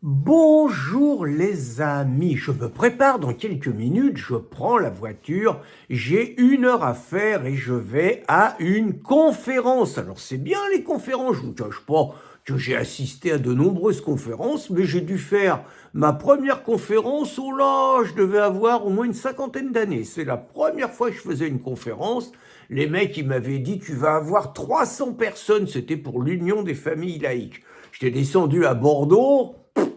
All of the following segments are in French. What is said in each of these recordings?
Bonjour les amis, je me prépare dans quelques minutes, je prends la voiture, j'ai 1 heure à faire et je vais à une conférence. Alors c'est bien les conférences, je vous cache pas que j'ai assisté à de nombreuses conférences, mais j'ai dû faire ma première conférence, oh là, je devais avoir au moins une cinquantaine d'années. C'est la première fois que je faisais une conférence. Les mecs, ils m'avaient dit, tu vas avoir 300 personnes, c'était pour l'Union des familles laïques. J'étais descendu à Bordeaux,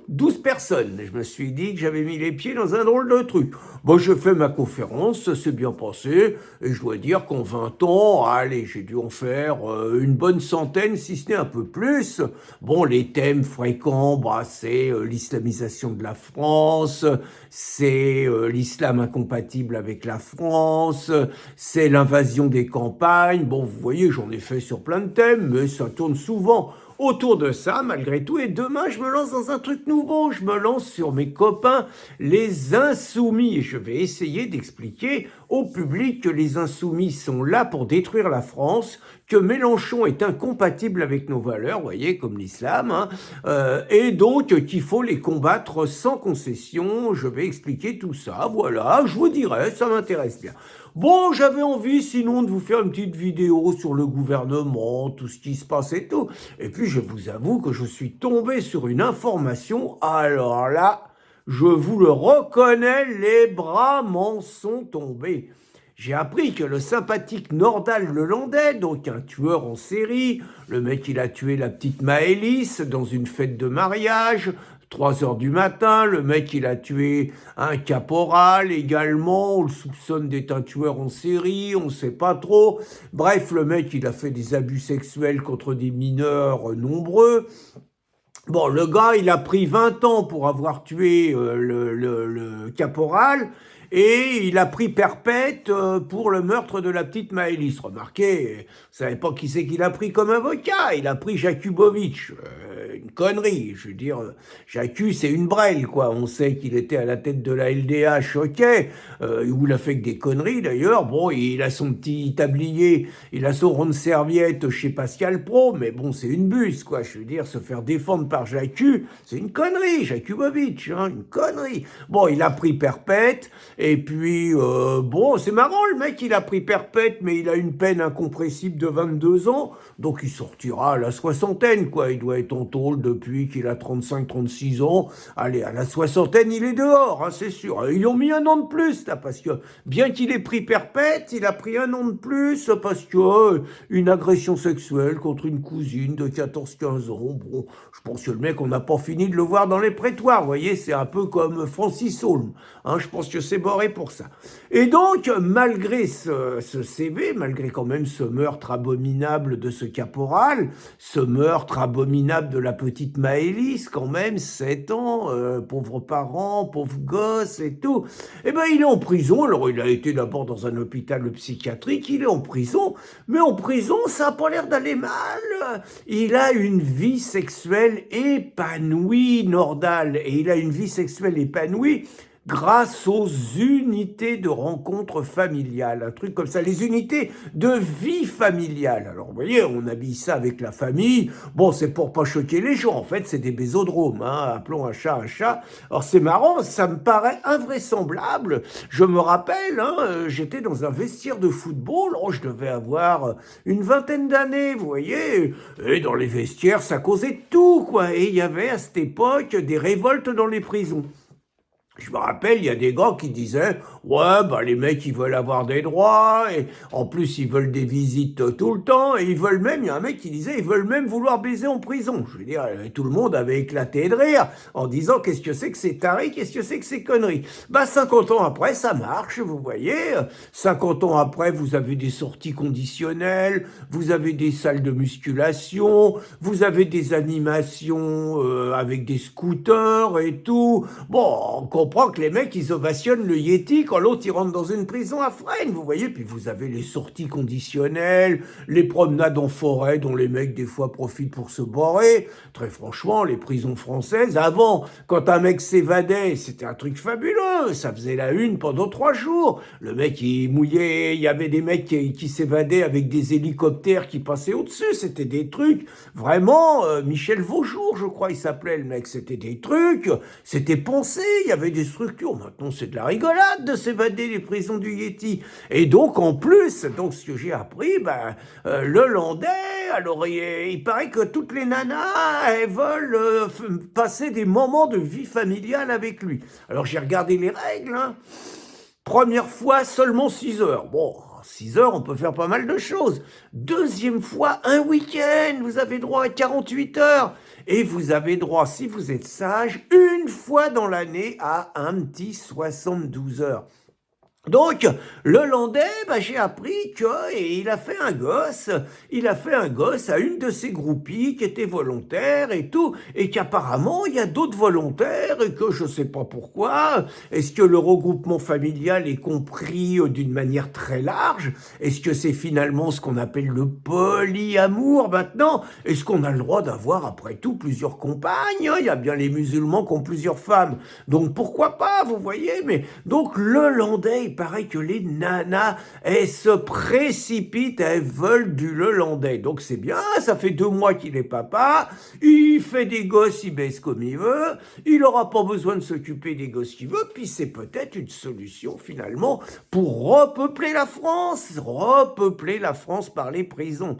12 personnes. Je me suis dit que j'avais mis les pieds dans un drôle de truc. Bon, je fais ma conférence, ça s'est bien passé, et je dois dire qu'en 20 ans, allez, j'ai dû en faire une bonne centaine, si ce n'est un peu plus. Bon, les thèmes fréquents, bah, c'est l'islamisation de la France, c'est l'islam incompatible avec la France, c'est l'invasion des campagnes. Bon, vous voyez, j'en ai fait sur plein de thèmes, mais ça tourne souvent autour de ça, malgré tout. Et demain, je me lance dans un truc nouveau. Je me lance sur mes copains, les insoumis. Et je vais essayer d'expliquer au public que les insoumis sont là pour détruire la France, que Mélenchon est incompatible avec nos valeurs, vous voyez, comme l'islam, hein, et donc qu'il faut les combattre sans concession. Je vais expliquer tout ça. Voilà, je vous dirai, ça m'intéresse bien. Bon, j'avais envie sinon de vous faire une petite vidéo sur le gouvernement, tout ce qui se passe et tout. Et puis je vous avoue que je suis tombé sur une information, alors là, je vous le reconnais, les bras m'en sont tombés. J'ai appris que le sympathique Nordal Lelandais, donc un tueur en série, le mec il a tué la petite Maëlys dans une fête de mariage, 3 heures du matin, le mec il a tué un caporal également, on le soupçonne d'être un tueur en série, on sait pas trop. Bref, le mec il a fait des abus sexuels contre des mineurs nombreux. Bon, le gars, il a pris 20 ans pour avoir tué le caporal et il a pris perpète pour le meurtre de la petite Maëlys. Remarquez, vous savez pas qui c'est qu'il a pris comme avocat. Il a pris Jakubowicz. Une connerie. Je veux dire, Jacu, c'est une brêle, quoi. On sait qu'il était à la tête de la LDH, ok. Où il a fait que des conneries, d'ailleurs. Bon, il a son petit tablier, il a son rond de serviette chez Pascal Pro, mais bon, c'est une buse, quoi. Je veux dire, se faire défendre par Jacu, c'est une connerie, Jakubowicz, hein, une connerie. Bon, il a pris perpète, et puis, bon, c'est marrant, le mec, il a pris perpète, mais il a une peine incompressible de 22 ans, donc il sortira à la soixantaine, quoi. Il doit être en tôle depuis qu'il a 35-36 ans. Allez, à la soixantaine, il est dehors, hein, c'est sûr. Ils ont mis 1 an de plus, là, parce que, bien qu'il ait pris perpète, il a pris 1 an de plus, parce que, une agression sexuelle contre une cousine de 14-15 ans, bon, je pense que le mec, on n'a pas fini de le voir dans les prétoires, vous voyez, c'est un peu comme Francis Holm, hein, je pense que c'est boré pour ça. Et donc, malgré ce CV, malgré quand même ce meurtre abominable de ce caporal, ce meurtre abominable de la petite Maëlys, quand même, 7 ans, pauvres parents, pauvres gosses et tout, eh ben, il est en prison. Alors, il a été d'abord dans un hôpital psychiatrique, il est en prison, mais en prison, ça n'a pas l'air d'aller mal. Il a une vie sexuelle épanouie, Nordal, et il a une vie sexuelle épanouie grâce aux unités de rencontre familiale, un truc comme ça, les unités de vie familiale. Alors, vous voyez, on habille ça avec la famille. Bon, c'est pour pas choquer les gens. En fait, c'est des bésodromes, hein. Appelons un chat un chat. Alors, c'est marrant, ça me paraît invraisemblable. Je me rappelle, hein, j'étais dans un vestiaire de football. Oh, je devais avoir une vingtaine d'années, vous voyez. Et dans les vestiaires, ça causait de tout, quoi. Et il y avait à cette époque des révoltes dans les prisons. Je me rappelle, il y a des gars qui disaient « Ouais, bah les mecs, ils veulent avoir des droits, et en plus, ils veulent des visites tout le temps, et ils veulent même, il y a un mec qui disait « Ils veulent même vouloir baiser en prison ». Je veux dire, tout le monde avait éclaté de rire, en disant « Qu'est-ce que c'est que ces tarés, qu'est-ce que c'est que ces conneries ?» Bah, 50 ans après, ça marche, vous voyez. 50 ans après, vous avez des sorties conditionnelles, vous avez des salles de musculation, vous avez des animations avec des scooters et tout. Bon, comprends que les mecs, ils ovationnent le Yéti quand l'autre, il rentre dans une prison à Fresnes, vous voyez. Puis vous avez les sorties conditionnelles, les promenades en forêt dont les mecs, des fois, profitent pour se bourrer. Très franchement, les prisons françaises, avant, quand un mec s'évadait, c'était un truc fabuleux. Ça faisait la une pendant 3 jours. Le mec, il mouillait, il y avait des mecs qui s'évadaient avec des hélicoptères qui passaient au-dessus. C'était des trucs, vraiment, Michel Vaujour, je crois, il s'appelait le mec. C'était des trucs, c'était pensé, il y avait des structures. Maintenant, c'est de la rigolade de s'évader des prisons du Yéti. Et donc, en plus, donc ce que j'ai appris, le Landais, alors il paraît que toutes les nanas, elles veulent passer des moments de vie familiale avec lui. Alors, j'ai regardé les règles, hein. Première fois, seulement 6 heures. Bon, 6 heures, on peut faire pas mal de choses. Deuxième fois, un week-end, vous avez droit à 48 heures. Et vous avez droit, si vous êtes sage, une fois dans l'année à un petit 72 heures. Donc, le Landais, j'ai appris qu'il a fait un gosse à une de ses groupies qui était volontaire et tout, et qu'apparemment, il y a d'autres volontaires et que je sais pas pourquoi. Est-ce que le regroupement familial est compris d'une manière très large? Est-ce que c'est finalement ce qu'on appelle le polyamour maintenant? Est-ce qu'on a le droit d'avoir, après tout, plusieurs compagnes? Il y a bien les musulmans qui ont plusieurs femmes. Donc, pourquoi pas, vous voyez? Mais, donc, le Landais, il paraît que les nanas, elles se précipitent, elles veulent du Lelandais. Donc c'est bien, ça fait 2 mois qu'il est papa, il fait des gosses, il baisse comme il veut, il n'aura pas besoin de s'occuper des gosses qu'il veut, puis c'est peut-être une solution finalement pour repeupler la France par les prisons.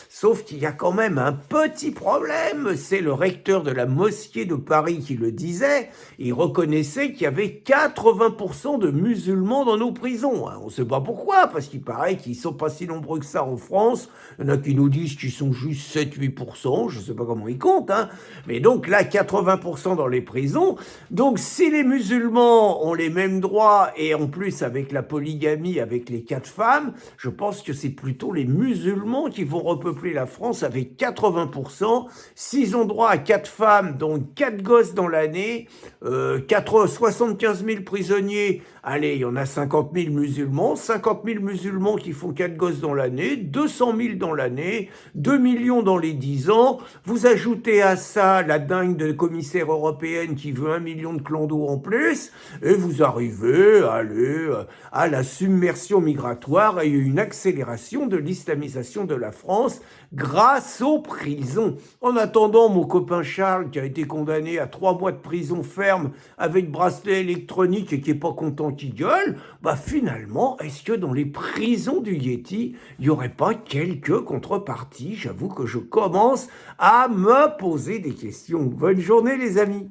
Sauf qu'il y a quand même un petit problème, c'est le recteur de la mosquée de Paris qui le disait, il reconnaissait qu'il y avait 80% de musulmans dans nos prisons. On ne sait pas pourquoi, parce qu'il paraît qu'ils sont pas si nombreux que ça en France, il y en a qui nous disent qu'ils sont juste 7-8%, je ne sais pas comment ils comptent, hein. Mais donc là, 80% dans les prisons, donc si les musulmans ont les mêmes droits, et en plus avec la polygamie, avec les 4 femmes, je pense que c'est plutôt les musulmans qui vont repeupler la France avec 80%. S'ils ont droit à 4 femmes, donc 4 gosses dans l'année, 75 000 prisonniers, allez, il y en a 50 000 musulmans, 50 000 musulmans qui font 4 gosses dans l'année, 200 000 dans l'année, 2 millions dans les 10 ans, vous ajoutez à ça la dingue de commissaire européenne qui veut 1 million de clandos en plus, et vous arrivez à la submersion migratoire et une accélération de l'islamisation de la France grâce aux prisons. En attendant, mon copain Charles, qui a été condamné à 3 mois de prison ferme avec bracelet électronique et qui est pas content qui gueule, finalement, est-ce que dans les prisons du Yéti, il n'y aurait pas quelques contreparties? J'avoue que je commence à me poser des questions. Bonne journée les amis.